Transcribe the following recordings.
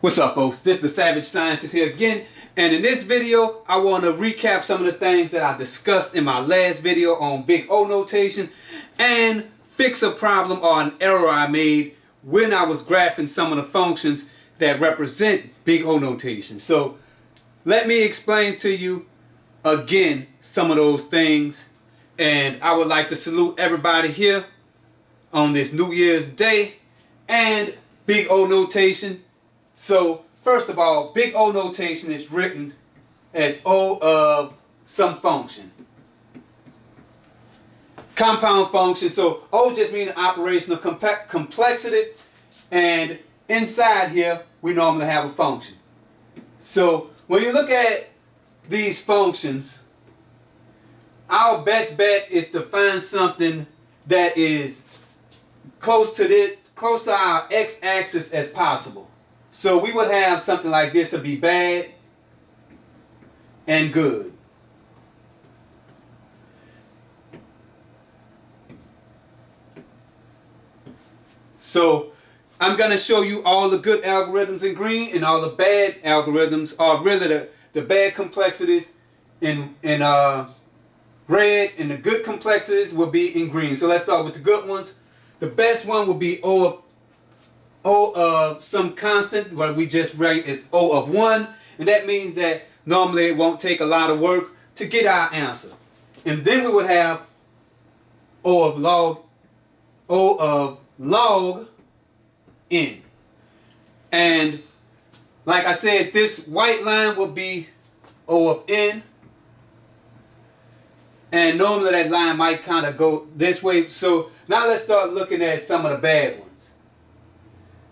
What's up, folks? This is the Savage Scientist here again, and in this video I want to recap some of the things that I discussed in my last video on big O notation and fix a problem or an error I made when I was graphing some of the functions that represent big O notation. So let me explain to you again some of those things, and I would like to salute everybody here on this New Year's Day and big O notation. So first of all, big O notation is written as O of some function. Compound function. So O just means operational complexity, and inside here we normally have a function. So when you look at these functions, our best bet is to find something that is close to our x-axis as possible. So we would have something like this to be bad and good. So I'm going to show you all the good algorithms in green, and all the bad algorithms are really the bad complexities in red, and the good complexities will be in green. So let's start with the good ones. The best one will be O of some constant, what we just write is O of 1, and that means that normally it won't take a lot of work to get our answer. And then we would have O of log n. And like I said, this white line will be O of n, and normally that line might kind of go this way. So now let's start looking at some of the bad ones.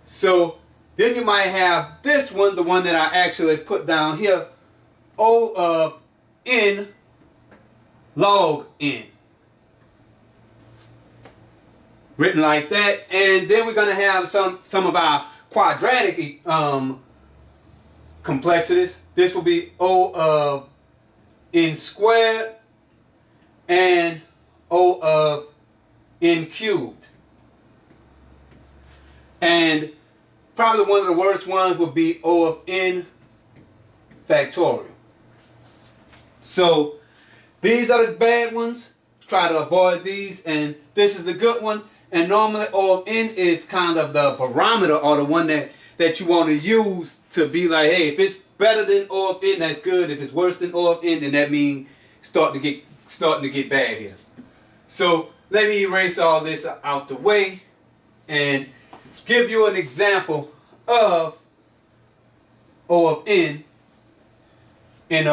So then you might have this one, the one that I actually put down here, O of n log n. Written like that. And then we're going to have some of our quadratic complexities. This will be O of n squared and O of n cubed. And probably one of the worst ones would be O of n factorial. So these are the bad ones. Try to avoid these, and this is the good one. And normally O of n is kind of the barometer, or the one that you want to use to be like, hey, if it's better than O of n, that's good. If it's worse than O of n, then that means starting to get bad here. So let me erase all this out the way and give you an example of O of n in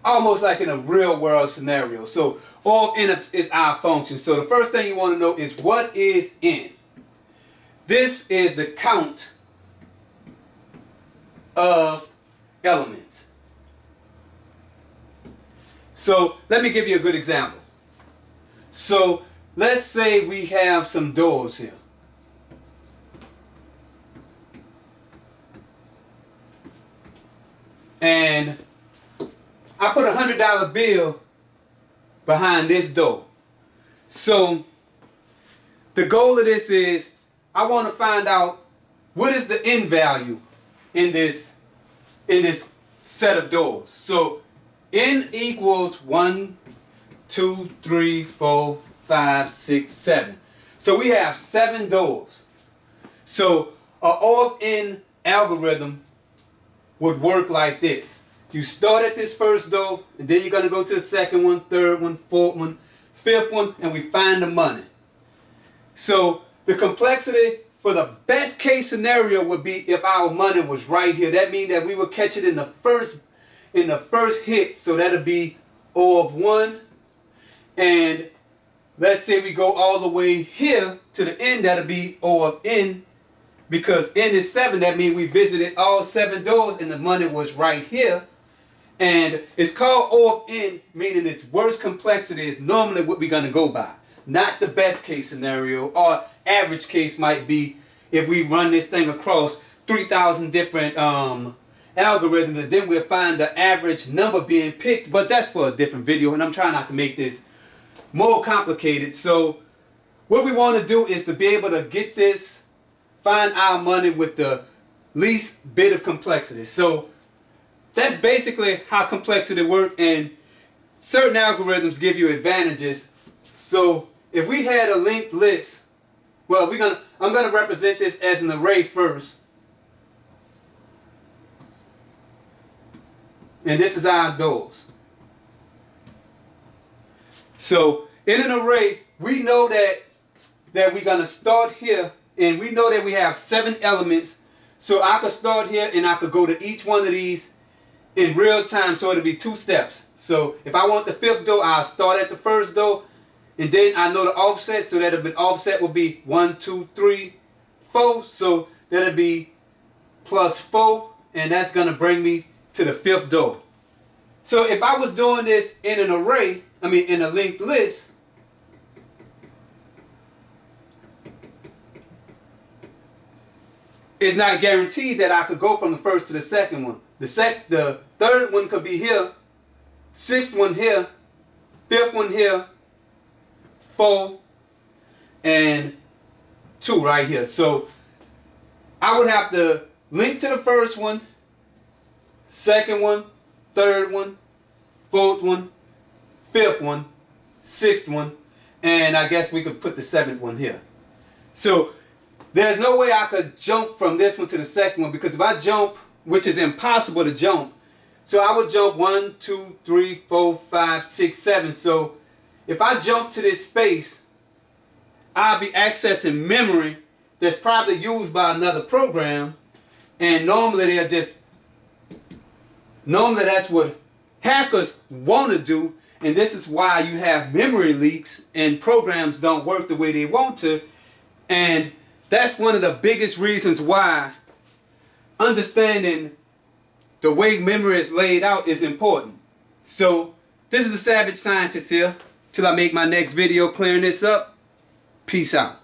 almost like in a real world scenario. So O of n is our function. So the first thing you want to know is, what is n? This is the count of elements. So let me give you a good example. So let's say we have some doors here. And I put a $100 bill behind this door. So the goal of this is, I want to find out what is the n value in this set of doors. So n equals 1, 2, 3, 4, 5, 6, 7. So we have 7 doors. So a O of n algorithm would work like this. You start at this first door, and then you're going to go to the second one, third one, fourth one, fifth one, and we find the money. So the complexity for the best case scenario would be if our money was right here. That means that we would catch it in the first hit. So that'll be O of 1. And let's say we go all the way here to the end, that'll be O of n. Because n is 7, that means we visited all 7 doors and the money was right here. And it's called O of n, meaning its worst complexity is normally what we're going to go by. Not the best case scenario, or average case might be if we run this thing across 3,000 different algorithms, and then we'll find the average number being picked. But that's for a different video, and I'm trying not to make this more complicated. So what we want to do is to be able to get this, find our money with the least bit of complexity. So that's basically how complexity works, and certain algorithms give you advantages. So if we had a linked list, well, I'm gonna represent this as an array first. And this is our doors. So in an array, we know that we're gonna start here, and we know that we have 7 elements. So I could start here and I could go to each one of these in real time, so it'll be 2 steps. So if I want the 5th door, I'll start at the 1st door, and then I know the offset, so that the offset will be 1, 2, 3, 4. So that'll be +4, and that's gonna bring me to the 5th door. So if I was doing this in an array, in a linked list, it's not guaranteed that I could go from the 1st to the 2nd one. The 3rd one could be here, 6th one here, 5th one here, 4, and 2 right here. So I would have to link to the 1st one, 2nd one, 3rd one, 4th one, 5th one, 6th one, and I guess we could put the 7th one here. So there's no way I could jump from this one to the 2nd one, because if I jump, which is impossible to jump, so I would jump 1, 2, 3, 4, 5, 6, 7. So if I jump to this space, I'll be accessing memory that's probably used by another program, and normally that's what hackers want to do, and this is why you have memory leaks and programs don't work the way they want to. And that's one of the biggest reasons why understanding the way memory is laid out is important. So this is the Savage Scientist here. Till I make my next video clearing this up. Peace out.